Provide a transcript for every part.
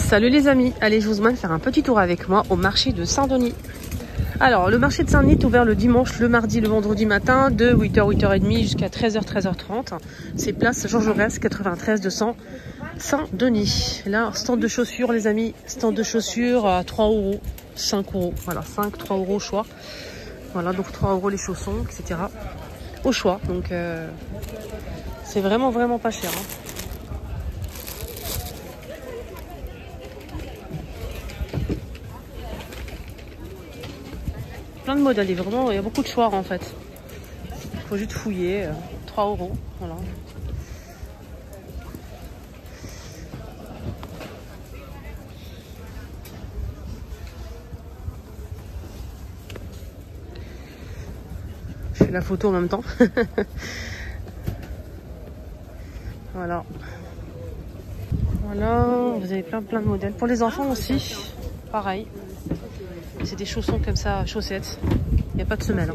Salut les amis, allez je vous demande de faire un petit tour avec moi au marché de Saint-Denis. Alors le marché de Saint-Denis est ouvert le dimanche, le mardi, le vendredi matin de 8h, 8h30 jusqu'à 13h, 13h30. C'est place Georges Jaurès 93 200 Saint-Denis. Là, stand de chaussures les amis, stand de chaussures à 3 €, 5 €, voilà 5, 3 € au choix. Voilà donc 3 € les chaussons, etc. Au choix, donc c'est vraiment pas cher. Plein de modèles, vraiment, il y a beaucoup de choix en fait. Il faut juste fouiller. 3 €, voilà. Je fais la photo en même temps. Voilà. Voilà, vous avez plein de modèles. Pour les enfants aussi, pareil. C'est des chaussons comme ça, chaussettes. Il n'y a pas de semelle.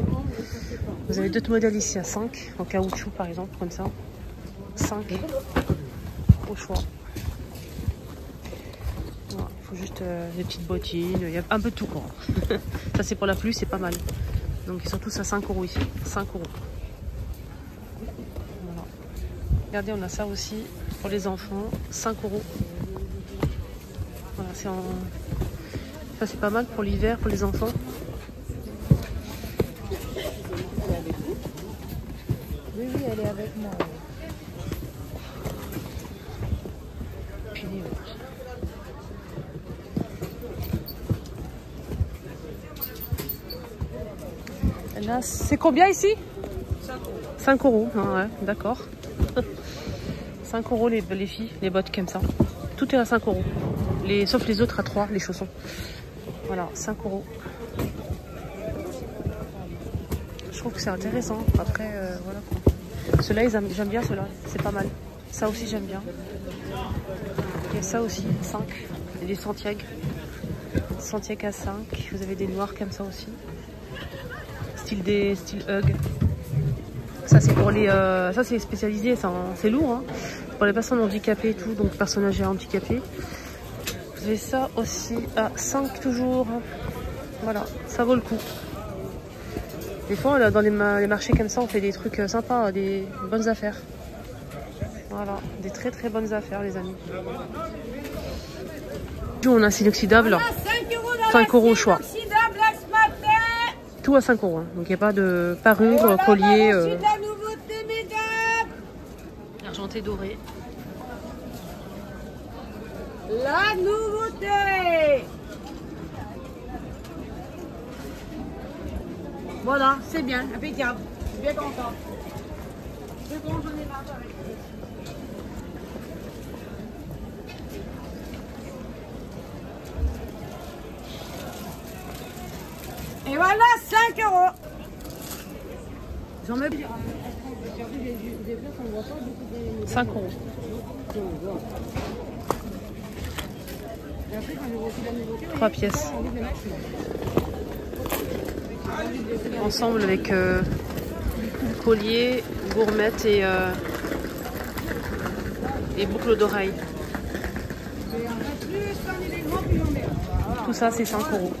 Vous avez d'autres modèles ici à 5, en caoutchouc par exemple, comme ça. 5 au choix. Voilà, il faut juste des petites bottines, il y a un peu de tout quoi. Ça c'est pour la pluie, c'est pas mal. Donc ils sont tous à 5 € ici, 5 €. Voilà. Regardez, on a ça aussi pour les enfants, 5 €. Voilà, c'est en... Ça c'est pas mal pour l'hiver, pour les enfants. Oui, elle est avec moi. Puis, là, c'est combien ici? 5 €. Ah ouais, d'accord. 5 € les filles, les bottes comme ça. Tout est à 5 €. Sauf les autres à 3, les chaussons. Voilà, 5 €. Je trouve que c'est intéressant. Après, voilà quoi. Ceux-là, j'aime bien ceux-là. C'est pas mal. Ça aussi, j'aime bien. Il y a ça aussi, 5. Il y a des Santiago. Santiago à 5. Vous avez des noirs comme ça aussi. Style Hug. Ça, c'est pour les... ça, c'est spécialisé. C'est lourd. Hein. Pour les personnes handicapées et tout. Donc, personnes âgées handicapées. Vous avez ça aussi à 5 toujours. Voilà, ça vaut le coup. Des fois, là, dans les marchés comme ça, on fait des trucs sympas, des bonnes affaires. Voilà, des très bonnes affaires, les amis. On a un inoxydable, 5 € au choix. Tout à 5 €. Hein. Donc, il n'y a pas de parure, collier. Argenté doré. La nouveauté. Voilà, c'est bien, impeccable. Je suis bien contente. C'est bon, j'en ai marre avec. Et voilà, 5 €. J'en mets bien. 5 €. 3 pièces. Ensemble avec collier, gourmette et boucles d'oreilles. Tout ça, c'est 5 €.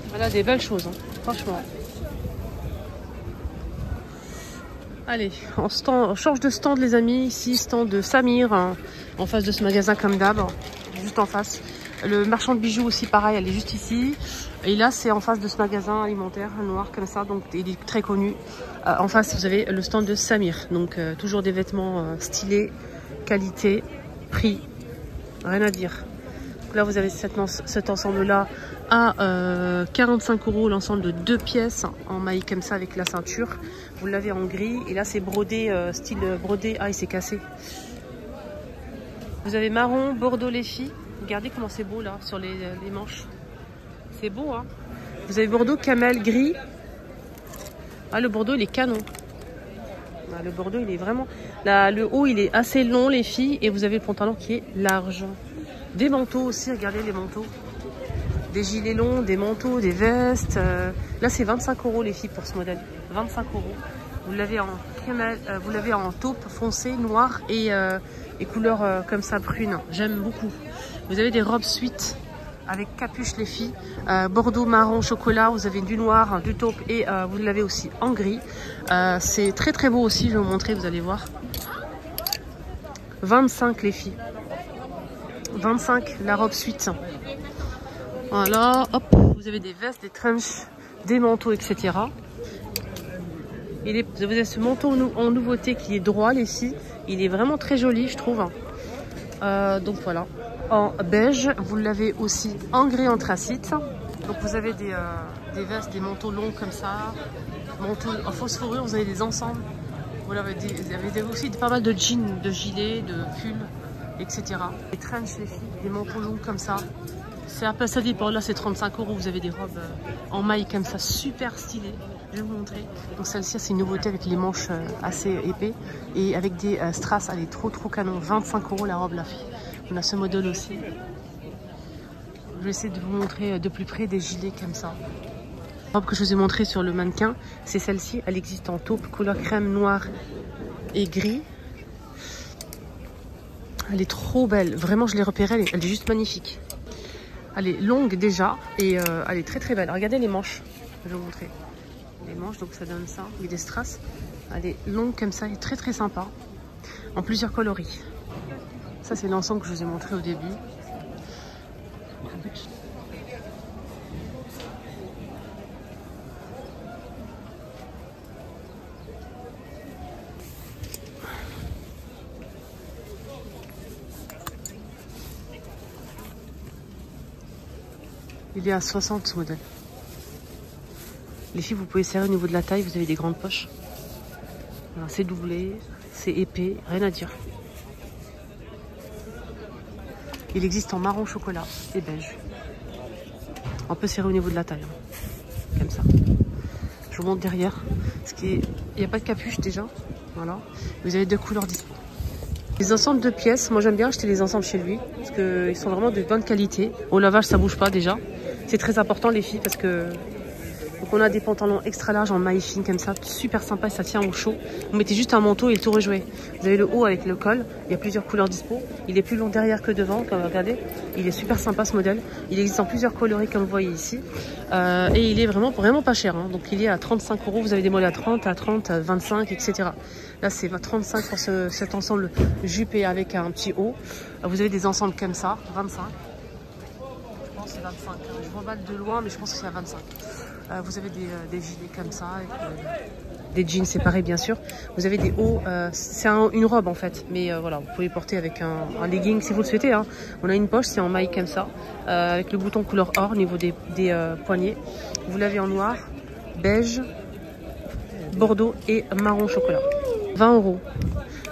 Voilà des belles choses, hein, franchement. Allez, on change de stand les amis. Ici, stand de Samir, hein, en face de ce magasin comme d'hab, juste en face. Le marchand de bijoux aussi, pareil, elle est juste ici. Et là, c'est en face de ce magasin alimentaire noir comme ça, donc il est très connu. En face, vous avez le stand de Samir. Donc, toujours des vêtements stylés, qualité, prix, rien à dire. Donc là, vous avez cet ensemble-là à 45 € l'ensemble de 2 pièces en maille comme ça avec la ceinture. Vous l'avez en gris et là c'est brodé, style brodé. Ah, il s'est cassé. Vous avez marron, bordeaux les filles. Regardez comment c'est beau là sur les manches. C'est beau, hein. Vous avez bordeaux, camel, gris. Ah, le bordeaux il est canon. Ah, le bordeaux il est vraiment... Là, le haut il est assez long les filles et vous avez le pantalon qui est large. Des manteaux aussi, regardez les manteaux. Des gilets longs, des manteaux, des vestes. Là c'est 25 € les filles pour ce modèle. 25 €. Vous l'avez en camel, vous l'avez en taupe foncé, noir et couleur comme ça brune. J'aime beaucoup. Vous avez des robes suites avec capuche les filles. Bordeaux, marron, chocolat. Vous avez du noir, du taupe et vous l'avez aussi en gris. C'est très très beau aussi. Je vais vous montrer, vous allez voir. 25 les filles. 25 la robe suite. Voilà, hop, vous avez des vestes, des trenches, des manteaux, etc. Et vous avez ce manteau en nouveauté qui est droit, les filles. Il est vraiment très joli, je trouve. Donc voilà, en beige. Vous l'avez aussi en gris anthracite. Donc vous avez des vestes, des manteaux longs comme ça. Manteaux en fausse fourrure, vous avez des ensembles. Vous avez aussi pas mal de jeans, de gilets, de pulls, etc. Des trenches, les filles, des manteaux longs comme ça. C'est un peu ça dépend. Là c'est 35 €. Vous avez des robes en maille comme ça, super stylées. Je vais vous montrer. Donc celle-ci c'est une nouveauté avec les manches assez épais et avec des strass. Elle est trop canon. 25 € la robe la fille. On a ce modèle aussi. Je vais essayer de vous montrer de plus près des gilets comme ça. La robe que je vous ai montrée sur le mannequin, c'est celle-ci. Elle existe en taupe, couleur crème, noir et gris. Elle est trop belle. Vraiment je l'ai repérée. Elle est juste magnifique. Elle est longue déjà et elle est très belle. Regardez les manches. Je vais vous montrer. Les manches, donc ça donne ça. Il y a des strass. Elle est longue comme ça et très sympa. En plusieurs coloris. Ça c'est l'ensemble que je vous ai montré au début. Il est à 60 ce modèle. Les filles, vous pouvez serrer au niveau de la taille, vous avez des grandes poches. C'est doublé, c'est épais, rien à dire. Il existe en marron chocolat et beige. On peut serrer au niveau de la taille, comme ça. Je vous montre derrière. Il n'y a pas de capuche déjà. Voilà. Vous avez deux couleurs dispo. Les ensembles de pièces, moi j'aime bien acheter les ensembles chez lui parce qu'ils sont vraiment de bonne qualité. Au lavage, ça bouge pas déjà. C'est très important les filles parce que donc on a des pantalons extra larges en maille fine comme ça, super sympa et ça tient au chaud. Vous mettez juste un manteau et le tour est joué. Vous avez le haut avec le col, il y a plusieurs couleurs dispo. Il est plus long derrière que devant, comme vous regardez. Il est super sympa ce modèle. Il existe en plusieurs coloris comme vous voyez ici. Et il est vraiment pas cher. Hein. Donc il est à 35 €. Vous avez des modèles à 30, à 25, etc. Là c'est 35 pour cet ensemble jupe et avec un petit haut. Vous avez des ensembles comme ça, 25. Je pense que c'est 25. Je vois mal de loin mais je pense que c'est à 25. Vous avez des gilets comme ça, avec, des jeans séparés bien sûr. Vous avez des hauts, c'est une robe en fait, mais voilà, vous pouvez porter avec un legging si vous le souhaitez. Hein. On a une poche, c'est en maille comme ça, avec le bouton couleur or au niveau des poignets. Vous l'avez en noir, beige, bordeaux et marron chocolat. 20 €.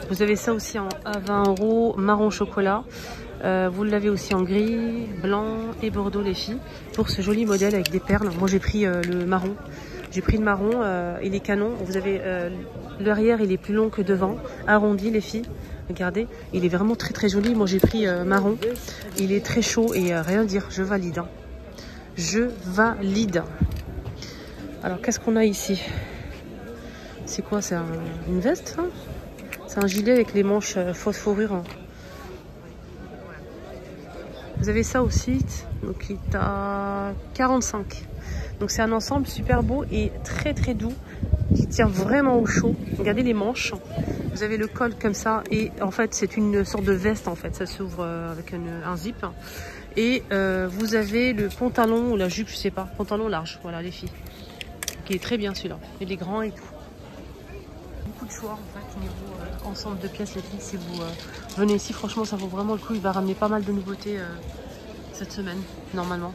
Vous avez ça aussi à 20 € marron chocolat. Vous l'avez aussi en gris, blanc et bordeaux les filles pour ce joli modèle avec des perles. Moi j'ai pris le marron. J'ai pris le marron, il est canon. Vous avez l'arrière, il est plus long que devant, arrondi les filles. Regardez, il est vraiment très joli. Moi j'ai pris marron. Il est très chaud et rien à dire, je valide. Hein. Je valide. Alors qu'est-ce qu'on a ici? C'est quoi? C'est une veste hein. C'est un gilet avec les manches fausse fourrure. Hein. Vous avez ça aussi, donc il est à 45. Donc c'est un ensemble super beau et très doux, qui tient vraiment au chaud. Regardez les manches. Vous avez le col comme ça et en fait c'est une sorte de veste en fait. Ça s'ouvre avec un zip. Et vous avez le pantalon ou la jupe, je sais pas, pantalon large, voilà les filles. Qui est très bien celui-là. Il est grand et tout. Beaucoup de choix en fait niveau ensemble de pièces les filles. Si vous venez ici, franchement ça vaut vraiment le coup. Il va ramener pas mal de nouveautés cette semaine normalement.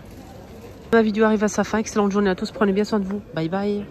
Ma vidéo arrive à sa fin. Excellente journée à tous. Prenez bien soin de vous. Bye bye.